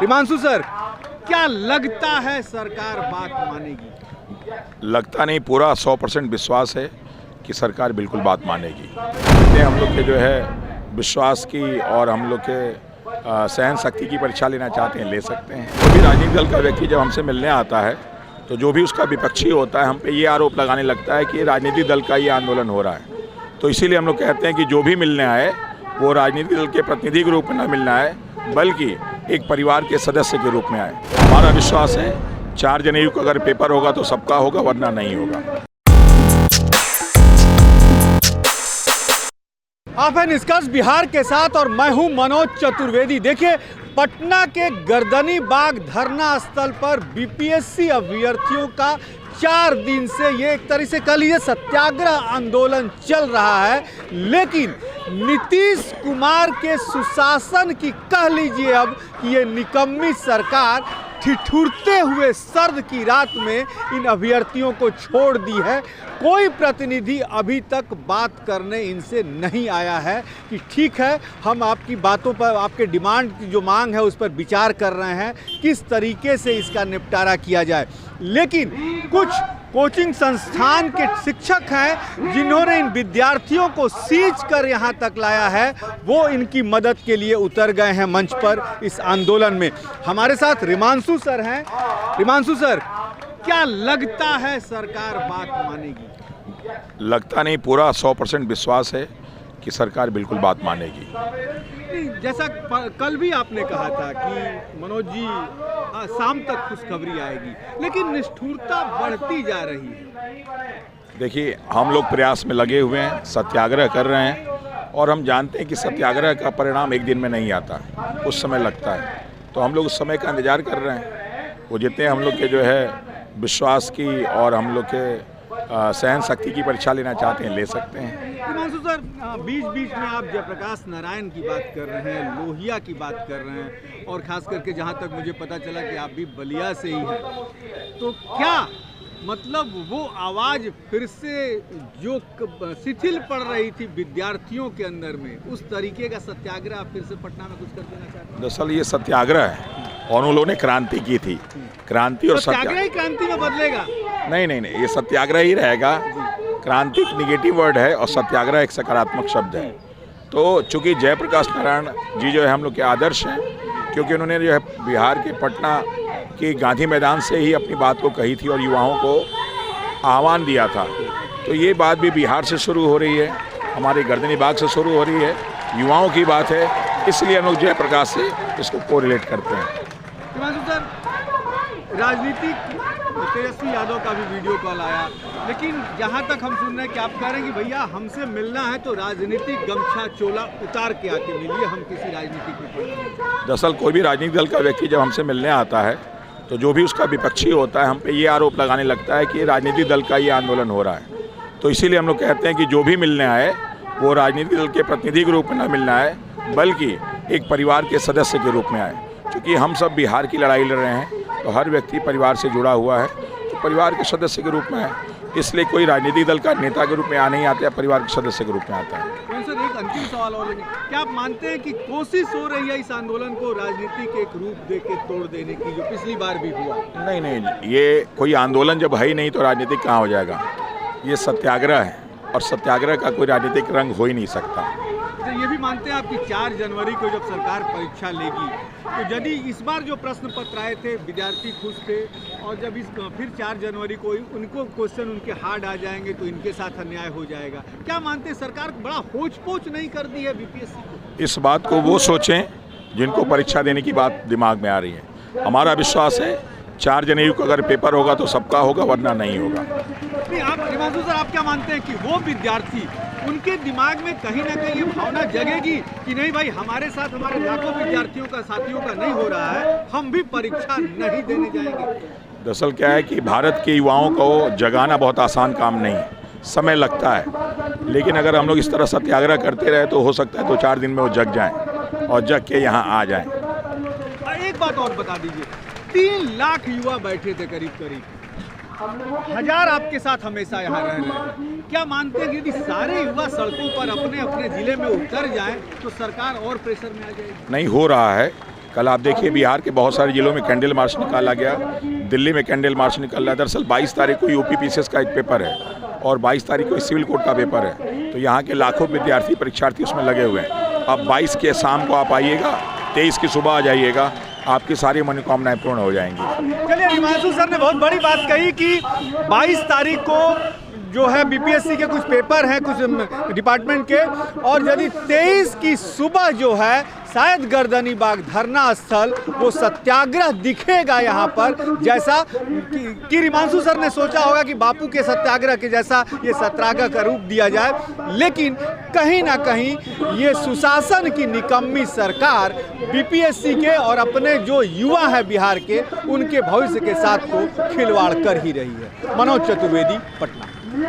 Himanshu sir, क्या लगता है सरकार बात मानेगी? लगता नहीं, पूरा 100% विश्वास है कि सरकार बिल्कुल बात मानेगी। इसलिए हम लोग के जो है विश्वास की और हम लोग के सहन शक्ति की परीक्षा लेना चाहते हैं, ले सकते हैं। कोई भी राजनीतिक दल का व्यक्ति जब हमसे मिलने आता है तो जो भी उसका विपक्षी होता है हम पे ये आरोप लगाने लगता है कि राजनीतिक दल का ये आंदोलन हो रहा है। तो इसीलिए हम लोग कहते हैं कि जो भी मिलने आए वो राजनीतिक दल के प्रतिनिधि के रूप में न मिलना है, बल्कि एक परिवार के सदस्य के रूप में आए। हमारा विश्वास है 4 जनवरी को अगर पेपर होगा तो सबका होगा, वरना नहीं होगा। आप हैं निष्कर्ष बिहार के साथ और मैं हूं मनोज चतुर्वेदी। देखिए, पटना के गर्दनी बाग धरना स्थल पर बीपीएससी अभ्यर्थियों का 4 दिन से ये एक तरह से कह लीजिए सत्याग्रह आंदोलन चल रहा है। लेकिन नीतीश कुमार के सुशासन की कह लीजिए अब कि ये निकम्मी सरकार ठिठुरते हुए सर्द की रात में इन अभ्यर्थियों को छोड़ दी है। कोई प्रतिनिधि अभी तक बात करने इनसे नहीं आया है कि ठीक है, हम आपकी बातों पर, आपके डिमांड की जो मांग है उस पर विचार कर रहे हैं, किस तरीके से इसका निपटारा किया जाए। लेकिन कुछ कोचिंग संस्थान के शिक्षक हैं जिन्होंने इन विद्यार्थियों को सींच कर यहाँ तक लाया है, वो इनकी मदद के लिए उतर गए हैं मंच पर इस आंदोलन में। हमारे साथ हिमांशु सर हैं। हिमांशु सर, क्या लगता है सरकार बात मानेगी? लगता नहीं, पूरा 100% विश्वास है कि सरकार बिल्कुल बात मानेगी। जैसा कल भी आपने कहा था कि मनोज जी शाम तक खुशखबरी आएगी, लेकिन निष्ठुरता बढ़ती जा रही है। देखिए, हम लोग प्रयास में लगे हुए हैं, सत्याग्रह कर रहे हैं और हम जानते हैं कि सत्याग्रह का परिणाम एक दिन में नहीं आता, कुछ समय लगता है। तो हम लोग उस समय का इंतजार कर रहे हैं। वो जितने हम लोग के जो है विश्वास की और हम लोग के सहन शक्ति की परीक्षा लेना चाहते हैं, ले सकते हैं। हिमांशु सर, बीच बीच में आप जयप्रकाश नारायण की बात कर रहे हैं, लोहिया की बात कर रहे हैं और खास करके जहां तक मुझे पता चला कि आप भी बलिया से ही हैं, तो क्या मतलब वो आवाज़ फिर से जो शिथिल पड़ रही थी विद्यार्थियों के अंदर में, उस तरीके का सत्याग्रह आप फिर से पटना में कुछ कर देना चाहते हैं? दरअसल ये सत्याग्रह है और उन लोगों ने क्रांति की थी। क्रांति और सत्याग्रह ही क्रांति में बदलेगा? नहीं, ये सत्याग्रह ही रहेगा। क्रांति एक निगेटिव वर्ड है और सत्याग्रह एक सकारात्मक शब्द है। तो चूंकि जयप्रकाश नारायण जी जो है हम लोग के आदर्श हैं, क्योंकि उन्होंने जो है बिहार के पटना के गांधी मैदान से ही अपनी बात को कही थी और युवाओं को आह्वान दिया था। तो ये बात भी बिहार से शुरू हो रही है, हमारे गर्दनी बाग से शुरू हो रही है, युवाओं की बात है, इसलिए हम लोग जयप्रकाश से इसको कोरिलेट करते हैं। सर, राजनीतिक तेजस्वी यादव का भी वीडियो कॉल आया, लेकिन जहां तक हम सुन रहे हैं कि आप कह रहे हैं कि भैया हमसे मिलना है तो राजनीतिक गमछा चोला उतार के आके मिलिए, हम किसी राजनीतिक में। दरअसल कोई भी राजनीतिक दल का व्यक्ति जब हमसे मिलने आता है तो जो भी उसका विपक्षी होता है हम पे ये आरोप लगाने लगता है कि राजनीतिक दल का ये आंदोलन हो रहा है। तो इसीलिए हम लोग कहते हैं कि जो भी मिलने आए वो राजनीतिक दल के प्रतिनिधि के रूप में न मिलना है, बल्कि एक परिवार के सदस्य के रूप में आए। क्योंकि हम सब बिहार की लड़ाई लड़ रहे हैं तो हर व्यक्ति परिवार से जुड़ा हुआ है, तो परिवार के सदस्य के रूप में है। इसलिए कोई राजनीतिक दल का नेता के रूप में नहीं आता है, परिवार के सदस्य के रूप में आता है। सर, एक अंतिम सवाल और, क्या आप मानते हैं कि कोशिश हो रही है इस आंदोलन को राजनीतिक एक रूप देके तोड़ देने की, जो पिछली बार भी हुआ? नहीं, ये कोई आंदोलन जब है ही नहीं तो राजनीतिक कहाँ हो जाएगा। ये सत्याग्रह है और सत्याग्रह का कोई राजनीतिक रंग हो ही नहीं सकता। तो ये भी मानते हैं आप कि 4 जनवरी को जब सरकार परीक्षा लेगी तो यदि इस बार जो प्रश्न पत्र आए थे विद्यार्थी खुश थे, और जब फिर 4 जनवरी को उनको क्वेश्चन उनके हार्ड आ जाएंगे तो इनके साथ अन्याय हो जाएगा? क्या मानते हैं सरकार बड़ा होच पोच नहीं कर दी है बीपीएससी को? इस बात को वो सोचें जिनको परीक्षा देने की बात दिमाग में आ रही है। हमारा विश्वास है 4 जनवरी को अगर पेपर होगा तो सबका होगा, वरना नहीं होगा। आप हिमांशु सर, आप क्या मानते हैं कि वो विद्यार्थी, उनके दिमाग में कहीं ना कहीं ये भावना जगेगी कि नहीं भाई, हमारे साथ हमारे लाखों विद्यार्थियों का, साथियों का नहीं हो रहा है, हम भी परीक्षा नहीं देने जाएंगे? दरअसल क्या है कि भारत के युवाओं को जगाना बहुत आसान काम नहीं है, समय लगता है। लेकिन अगर हम लोग इस तरह सत्याग्रह करते रहे तो हो सकता है 2-4 दिन में वो जग जाएं और जग के यहाँ आ जाएं। एक बात और बता दीजिए, 3 लाख युवा बैठे थे करीब, 1000 आपके साथ हमेशा यहाँ रह रहे हैं। क्या मानते हैं कि यदि सारे युवा सड़कों पर अपने अपने जिले में उतर जाएं तो सरकार और प्रेशर में आ जाएगी? नहीं, हो रहा है। कल आप देखिए बिहार के बहुत सारे जिलों में कैंडल मार्च निकाला गया, दिल्ली में कैंडल मार्च निकल रहा है। दरअसल 22 तारीख को यूपी पीसीएस का एक पेपर है और 22 तारीख को सिविल कोड का पेपर है, तो यहाँ के लाखों विद्यार्थी परीक्षार्थी उसमें लगे हुए हैं। अब 22 के शाम को आप आइएगा, 23 की सुबह आ जाइएगा, आपकी सारी मनोकामनाएं पूर्ण हो जाएंगी। चलिए, हिमांशु सर ने बहुत बड़ी बात कही कि 22 तारीख को जो है बीपीएससी के कुछ पेपर हैं कुछ डिपार्टमेंट के, और यदि 23 की सुबह जो है शायद गर्दनी बाग धरना स्थल वो सत्याग्रह दिखेगा यहाँ पर, जैसा कि हिमांशु सर ने सोचा होगा कि बापू के सत्याग्रह के जैसा ये सत्याग्रह का रूप दिया जाए। लेकिन कहीं ना कहीं ये सुशासन की निकम्मी सरकार बीपीएससी के और अपने जो युवा है बिहार के उनके भविष्य के साथ तो खिलवाड़ कर ही रही है। मनोज चतुर्वेदी, पटना।